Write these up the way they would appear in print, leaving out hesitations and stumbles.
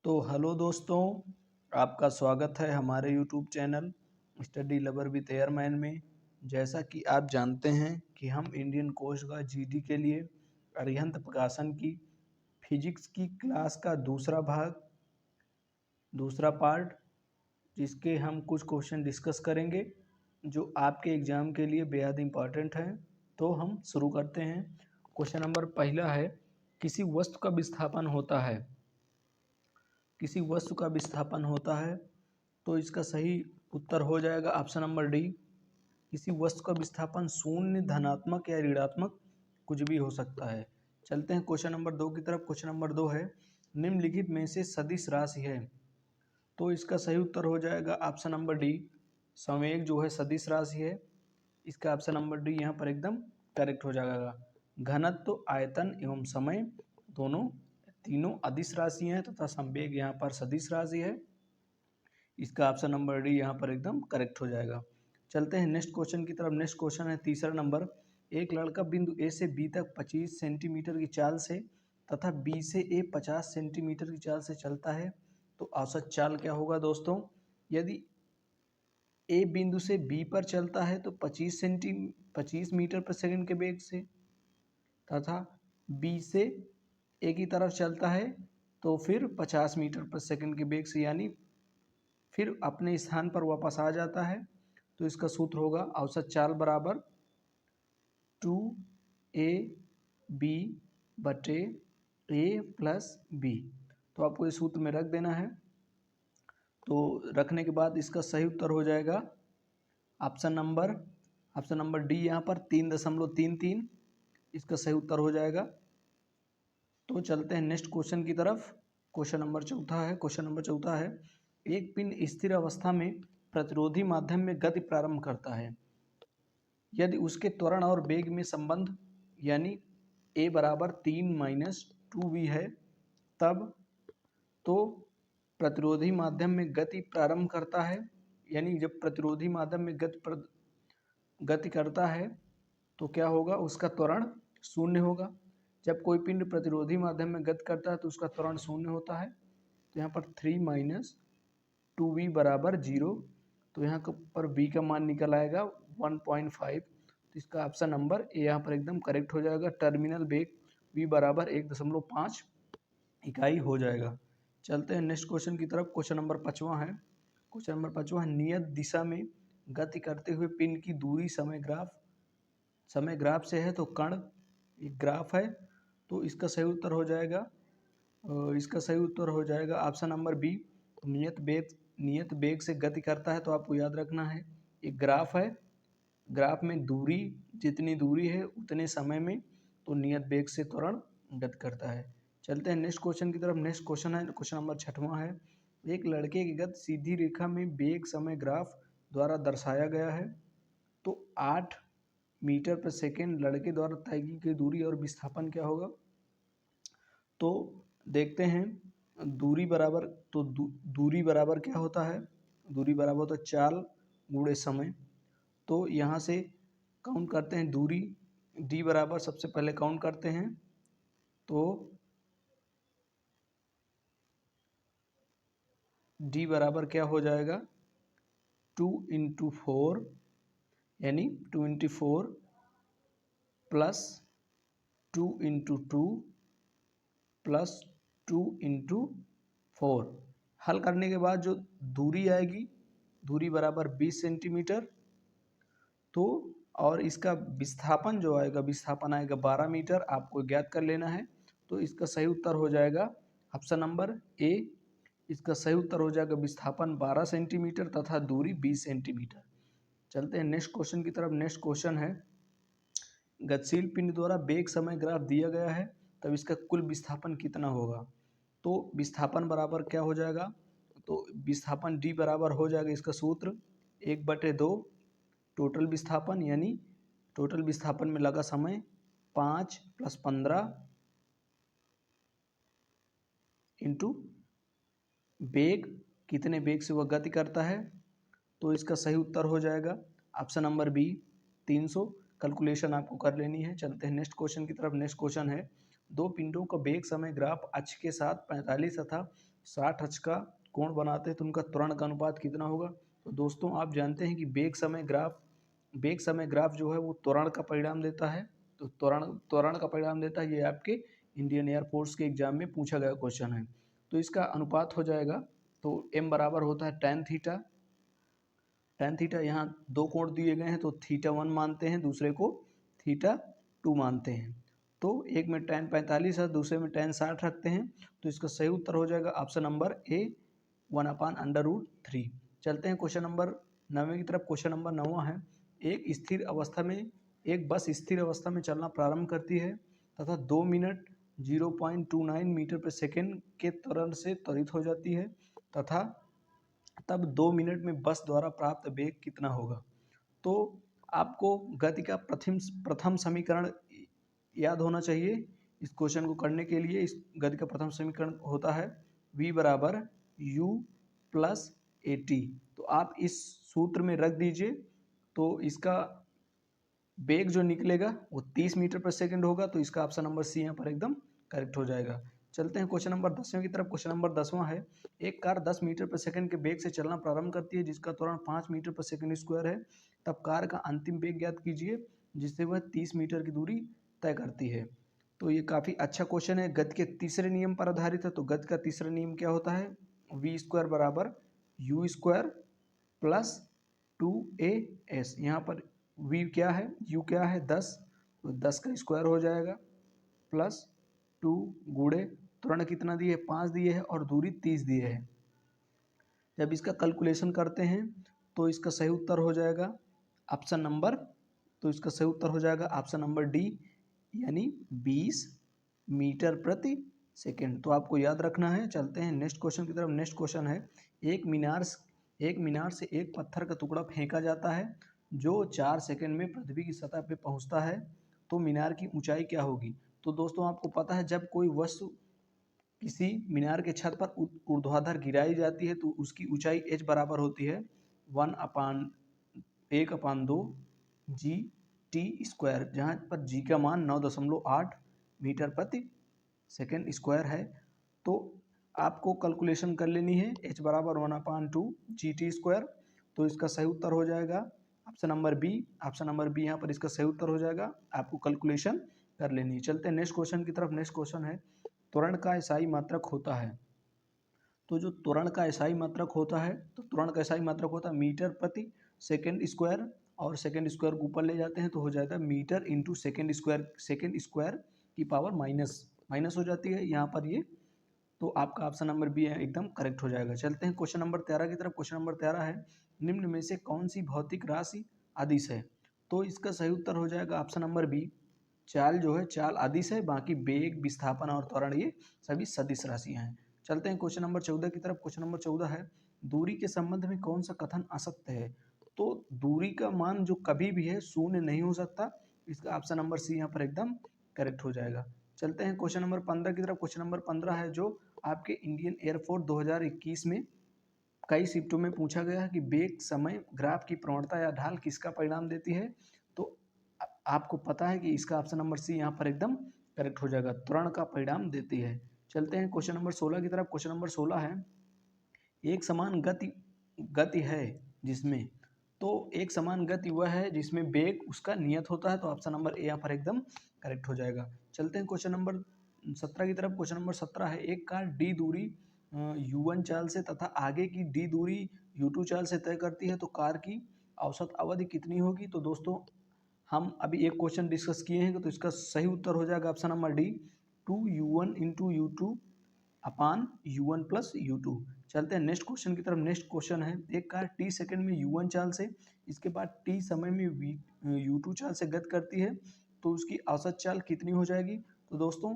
तो हेलो दोस्तों, आपका स्वागत है हमारे YouTube channel study lover with airman में। जैसा कि आप जानते हैं कि हम इंडियन कोस्ट गार्ड जीडी के लिए अरिहंत प्रकाशन की फिजिक्स की क्लास का दूसरा पार्ट, जिसके हम कुछ क्वेश्चन डिस्कस करेंगे जो आपके एग्ज़ाम के लिए बेहद इम्पॉर्टेंट हैं। तो हम शुरू करते हैं। क्वेश्चन नंबर पहला है, किसी वस्तु का विस्थापन होता है। किसी वस्तु का विस्थापन होता है तो इसका सही उत्तर हो जाएगा ऑप्शन नंबर डी। किसी वस्तु का विस्थापन शून्य, धनात्मक या ऋणात्मक कुछ भी हो सकता है। चलते हैं क्वेश्चन नंबर 2 की तरफ। क्वेश्चन नंबर 2 है, निम्नलिखित में से सदिश राशि है। तो इसका सही उत्तर हो जाएगा ऑप्शन नंबर डी। संवेग जो है सदिश राशि है। इसका ऑप्शन नंबर डी यहाँ पर एकदम करेक्ट हो जाएगा। घनत्व, आयतन एवं समय तीनों अदिश राशि हैं तथा संवेग यहाँ पर सदिश राशि है। इसका ऑप्शन नंबर डी यहाँ पर एकदम करेक्ट हो जाएगा। चलते हैं नेक्स्ट क्वेश्चन की तरफ। नेक्स्ट क्वेश्चन है तीसरा नंबर, एक लड़का बिंदु ए से बी तक 25 सेंटीमीटर की चाल से तथा बी से ए 50 सेंटीमीटर की चाल से चलता है, तो औसत चाल क्या होगा दोस्तों। यदि ए बिंदु से बी पर चलता है तो 25 मीटर पर सेकंड के वेग से, तथा बी से ए की तरफ चलता है तो फिर 50 मीटर पर सेकंड के वेग से, यानी फिर अपने स्थान पर वापस आ जाता है। तो इसका सूत्र होगा औसत चाल बराबर 2ab बटे a प्लस बी। तो आपको इस सूत्र में रख देना है। तो रखने के बाद इसका सही उत्तर हो जाएगा ऑप्शन नंबर डी यहाँ पर 3.33। इसका सही उत्तर हो जाएगा। तो चलते हैं नेक्स्ट क्वेश्चन की तरफ। क्वेश्चन नंबर चौथा है, एक पिंड स्थिर अवस्था में प्रतिरोधी माध्यम में गति प्रारंभ करता है। यदि उसके त्वरण और वेग में संबंध यानी a बराबर 3 माइनस 2v है, तब तो प्रतिरोधी माध्यम में गति प्रारंभ करता है, यानी जब प्रतिरोधी माध्यम में गति करता है तो क्या होगा, उसका त्वरण शून्य होगा। जब कोई पिंड प्रतिरोधी माध्यम में गति करता है तो उसका त्वरण शून्य होता है। तो यहाँ पर 3 माइनस 2v बराबर 0। तो यहाँ पर v का मान निकल आएगा 1.5। तो इसका ऑप्शन नंबर ए यहाँ पर एकदम करेक्ट हो जाएगा। टर्मिनल वेग v बराबर 1.5 इकाई हो जाएगा। चलते हैं नेक्स्ट क्वेश्चन की तरफ। क्वेश्चन नंबर 5वां है, नियत दिशा में गति करते हुए पिंड की दूरी समय ग्राफ से है। तो कण एक ग्राफ है, तो इसका सही उत्तर हो जाएगा ऑप्शन नंबर बी। नियत वेग से गति करता है, तो आपको याद रखना है एक ग्राफ है, ग्राफ में दूरी जितनी दूरी है उतने समय में तो नियत वेग से त्वरण गति करता है। चलते हैं नेक्स्ट क्वेश्चन की तरफ। नेक्स्ट क्वेश्चन नंबर 6वां है, एक लड़के की गति सीधी रेखा में वेग समय ग्राफ द्वारा दर्शाया गया है। तो 8 मीटर पर सेकेंड लड़के द्वारा तय की गई दूरी और विस्थापन क्या होगा। तो देखते हैं दूरी बराबर क्या होता है। दूरी बराबर होता है चाल गुणे समय। तो यहाँ से काउंट करते हैं दूरी, डी बराबर सबसे पहले काउंट करते हैं। तो डी बराबर क्या हो जाएगा 2 × 4, यानी 2 × 4 प्लस 2 × 2 प्लस 2 × 4। हल करने के बाद जो दूरी आएगी, दूरी बराबर 20 सेंटीमीटर। तो और इसका विस्थापन जो आएगा, विस्थापन आएगा 12 मीटर, आपको ज्ञात कर लेना है। तो इसका सही उत्तर हो जाएगा ऑप्शन नंबर ए। इसका सही उत्तर हो जाएगा विस्थापन 12 सेंटीमीटर तथा दूरी 20 सेंटीमीटर। चलते हैं नेक्स्ट क्वेश्चन की तरफ। नेक्स्ट क्वेश्चन है, गतिशील पिंड द्वारा वेग समय ग्राफ दिया गया है, तब इसका कुल विस्थापन कितना होगा। तो विस्थापन बराबर क्या हो जाएगा, तो विस्थापन डी बराबर हो जाएगा इसका सूत्र 1/2 टोटल विस्थापन, यानी टोटल विस्थापन में लगा समय 5 + 15 इंटू वेग, कितने वेग से वह गति करता है। तो इसका सही उत्तर हो जाएगा ऑप्शन नंबर बी 300। कैलकुलेशन आपको कर लेनी है। चलते हैं नेक्स्ट क्वेश्चन की तरफ। नेक्स्ट क्वेश्चन है, दो पिंडों का वेग समय ग्राफ अक्ष के साथ 45 तथा 60 अक्ष का कोण बनाते हैं तो उनका त्वरण का अनुपात कितना होगा। तो दोस्तों आप जानते हैं कि वेग समय ग्राफ जो है वो त्वरण का परिणाम देता है। तो त्वरण का परिणाम देता है। ये आपके इंडियन एयरफोर्स के एग्जाम में पूछा गया क्वेश्चन है। तो इसका अनुपात हो जाएगा, तो m बराबर होता है tan थीटा। यहाँ दो कोण दिए गए हैं तो θ1 मानते हैं, दूसरे को θ2 मानते हैं। तो एक में tan 45 है, दूसरे में tan 60 रखते हैं। तो इसका सही उत्तर हो जाएगा ऑप्शन नंबर ए 1/√3। चलते हैं क्वेश्चन नंबर 9 की तरफ। क्वेश्चन नंबर 9 है, एक बस स्थिर अवस्था में चलना प्रारंभ करती है तथा 2 मिनट 0.29 मीटर प्रति सेकेंड के त्वरण से त्वरित हो जाती है तथा तब 2 मिनट में बस द्वारा प्राप्त वेग कितना होगा। तो आपको गति का प्रथम समीकरण याद होना चाहिए। इस क्वेश्चन को करने के लिए इस गति का प्रथम समीकरण होता है v बराबर u प्लस at। तो आप इस सूत्र में रख दीजिए, तो इसका वेग जो निकलेगा वो 30 मीटर प्रति सेकंड होगा। तो इसका ऑप्शन नंबर सी यहाँ पर एकदम करेक्ट हो जाएगा। चलते हैं क्वेश्चन नंबर 10वें की तरफ। क्वेश्चन नंबर 10वां है, एक कार 10 मीटर प्रति सेकंड के वेग से चलना प्रारंभ करती है जिसका त्वरण 5 मीटर प्रति सेकंड स्क्वायर है। तब कार का अंतिम वेग ज्ञात कीजिए जिससे वह 30 मीटर की दूरी तय करती है। तो ये काफ़ी अच्छा क्वेश्चन है, गति के तीसरे नियम पर आधारित है। तो गति का तीसरा नियम क्या होता है, v² बराबर u² प्लस 2as। यहाँ पर v क्या है, u क्या है 10, तो 10 का स्क्वायर हो जाएगा प्लस 2 गुणे त्वरण कितना दिए 5 दिए है और दूरी 30 दिए है। जब इसका कैलकुलेशन करते हैं तो इसका सही उत्तर हो जाएगा ऑप्शन नंबर, तो इसका सही उत्तर हो जाएगा ऑप्शन नंबर डी, यानी 20 मीटर प्रति सेकेंड। तो आपको याद रखना है। चलते हैं नेक्स्ट क्वेश्चन की तरफ। नेक्स्ट क्वेश्चन है, एक मीनार से एक पत्थर का टुकड़ा फेंका जाता है जो 4 सेकंड में पृथ्वी की सतह पे पहुंचता है, तो मीनार की ऊंचाई क्या होगी। तो दोस्तों आपको पता है, जब कोई वस्तु किसी मीनार के छत पर ऊर्ध्वाधर गिराई जाती है तो उसकी ऊंचाई h बराबर होती है 1/2 जी टी स्क्वायर, जहाँ पर जी का मान 9.8 मीटर प्रति सेकेंड स्क्वायर है। तो आपको कैलकुलेशन कर लेनी है, h बराबर 1/2 जी टी स्क्वायर। तो इसका सही उत्तर हो जाएगा option number B. Option number B यहाँ पर इसका सही उत्तर हो जाएगा, आपको कैलकुलेशन कर लेनी है। चलते हैं नेक्स्ट क्वेश्चन की तरफ। नेक्स्ट क्वेश्चन है, त्वरण का एसआई मात्रक होता है। तो जो त्वरण का एसआई मात्रक होता है, तो त्वरण का एसआई मात्रक होता है मीटर प्रति सेकेंड स्क्वायर, और सेकेंड स्क्वायर को ऊपर ले जाते हैं तो हो जाता है मीटर इंटू सेकेंड स्क्वायर की पावर माइनस हो जाती है यहाँ पर ये। तो आपका ऑप्शन नंबर बी है एकदम करेक्ट हो जाएगा। चलते हैं क्वेश्चन नंबर 13 की तरफ। क्वेश्चन नंबर 13 है, निम्न में से कौन सी भौतिक राशि अदिश है। तो इसका सही उत्तर हो जाएगा ऑप्शन नंबर बी, चाल जो है चाल अदिश है, बाकी वेग विस्थापन और त्वरण ये सभी सदिश राशियां हैं। चलते हैं क्वेश्चन नंबर 14 की तरफ। क्वेश्चन नंबर 14 है, दूरी के संबंध में कौन सा कथन असत्य है। तो दूरी का मान जो कभी भी है शून्य नहीं हो सकता। इसका ऑप्शन नंबर सी यहाँ पर एकदम करेक्ट हो जाएगा। चलते हैं क्वेश्चन नंबर 15 की तरफ। क्वेश्चन नंबर 15 है जो आपके इंडियन एयरफोर्स 2021 में कई शिफ्टों में पूछा गया है कि वेग समय ग्राफ की प्रवणता या ढाल किसका परिणाम देती है। तो आपको पता है कि इसका ऑप्शन नंबर सी यहाँ पर एकदम करेक्ट हो जाएगा, त्वरण का परिणाम देती है। चलते हैं क्वेश्चन नंबर 16 की तरफ। क्वेश्चन नंबर 16 है, एक समान गति है जिसमें, तो एक समान गति वह है जिसमें वेग उसका नियत होता है। तो ऑप्शन नंबर ए यहाँ पर एकदम करेक्ट हो जाएगा। चलते हैं क्वेश्चन नंबर 17 की तरफ। क्वेश्चन नंबर 17 है, एक कार डी दूरी u1 चाल से तथा आगे की डी दूरी u2 चाल से तय करती है, तो कार की औसत अवधि कितनी होगी। तो दोस्तों हम अभी एक क्वेश्चन डिस्कस किए हैं, तो इसका सही उत्तर हो जाएगा option number D, 2u1 into यू2 अपान u1 प्लस u2। चलते हैं नेक्स्ट क्वेश्चन की तरफ। नेक्स्ट क्वेश्चन है, एक कार t सेकंड में u1 चाल से, इसके बाद t समय में u2 चाल से गति करती है, तो उसकी औसत चाल कितनी हो जाएगी। तो दोस्तों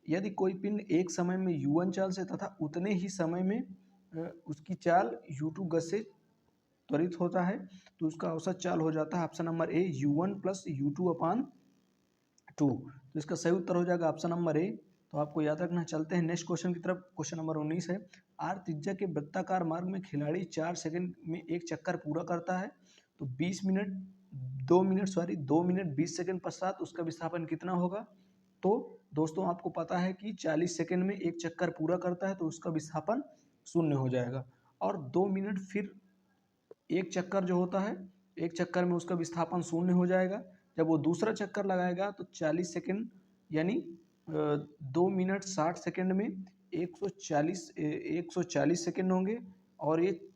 यदि कोई पिंड एक समय में u1 चाल से तथा उतने ही समय में उसकी चाल u2 गति से त्वरित होता है, तो उसका औसत चाल हो जाता है option number A u1 plus u2 अपान 2। तो इसका सही उत्तर हो जाएगा ऑप्शन नंबर ए। तो आपको याद रखना। चलते हैं नेक्स्ट क्वेश्चन की तरफ। क्वेश्चन नंबर 19 है, आर त्रिज्या के वृत्ताकार मार्ग में खिलाड़ी 4 सेकंड में एक चक्कर पूरा करता है, तो 2 मिनट 20 सेकंड पश्चात उसका विस्थापन कितना होगा। तो दोस्तों आपको पता है कि 40 सेकंड में एक चक्कर पूरा करता है तो उसका विस्थापन 0 हो जाएगा। और 2 मिनट फिर एक चक्कर जो होता है, एक चक्कर में उसका विस्थापन 0 हो जाएगा। जब वो दूसरा चक्कर लगाएगा तो 40 सेकंड यानी 2 मिनट 60 सेकंड में 140 सेकंड होंगे। और ये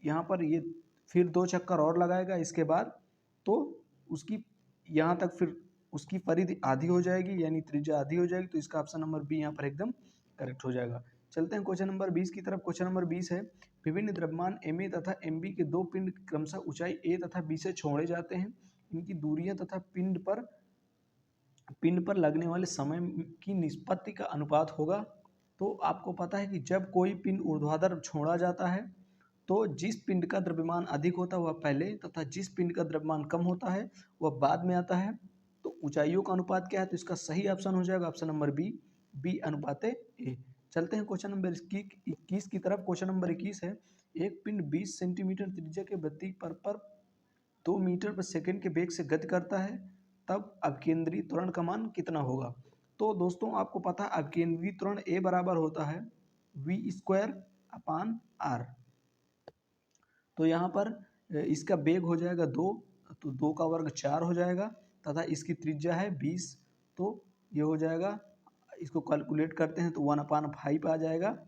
यहाँ पर ये फिर 2 चक्कर और लगाएगा इसके बाद, तो उसकी यहाँ तक फिर उसकी परिधि आधी हो जाएगी, यानी त्रिज्या आधी हो जाएगी। तो इसका ऑप्शन नंबर बी यहाँ पर एकदम करेक्ट हो जाएगा। चलते हैं क्वेश्चन नंबर 20 की तरफ। क्वेश्चन नंबर 20 है, विभिन्न द्रव्यमान Ma तथा Mb के दो पिंड क्रमशः ऊंचाई a तथा b से छोड़े जाते हैं। इनकी दूरियां तथा पिंड पर लगने वाले समय की निष्पत्ति का अनुपात होगा। तो आपको पता है कि जब कोई पिंड ऊर्ध्वाधर छोड़ा जाता है तो जिस पिंड का द्रव्यमान अधिक होता है वह पहले तथा जिस पिंड का द्रव्यमान कम होता है वह बाद में आता है। तो ऊंचाइयों का अनुपात क्या है, तो इसका सही ऑप्शन हो जाएगा ऑप्शन नंबर बी अनुपात ए। चलते हैं क्वेश्चन नंबर 21 की तरफ। क्वेश्चन नंबर 21 है, एक पिंड 20 सेंटीमीटर त्रिज्या के वृत्तीय पर 2 मीटर पर सेकंड के वेग से गति करता है, तब अपकेंद्री त्वरण का मान कितना होगा। तो दोस्तों आपको पता है अपकेंद्री त्वरण ए बराबर होता है v² r। तो यहाँ पर इसका वेग हो जाएगा 2, तो 2 का वर्ग 4 हो जाएगा तथा इसकी त्रिज्या है 20। तो ये हो जाएगा, इसको कैलकुलेट करते हैं तो 1/5 आ जाएगा।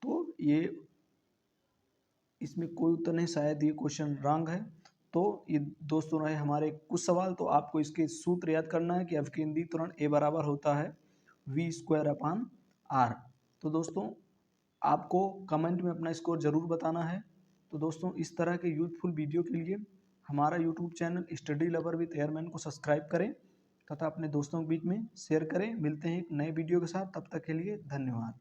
तो ये इसमें कोई उत्तर नहीं, शायद ये क्वेश्चन रॉन्ग है। तो ये दोस्तों रहे हमारे कुछ सवाल। तो आपको इसके सूत्र याद करना है कि अपकेंद्री त्वरण ए बराबर होता है v²/r। तो दोस्तों आपको कमेंट में अपना स्कोर ज़रूर बताना है। तो दोस्तों इस तरह के यूज़फुल वीडियो के लिए हमारा YouTube channel study lover with airman को सब्सक्राइब करें तथा अपने दोस्तों के बीच में शेयर करें। मिलते हैं एक नए वीडियो के साथ, तब तक के लिए धन्यवाद।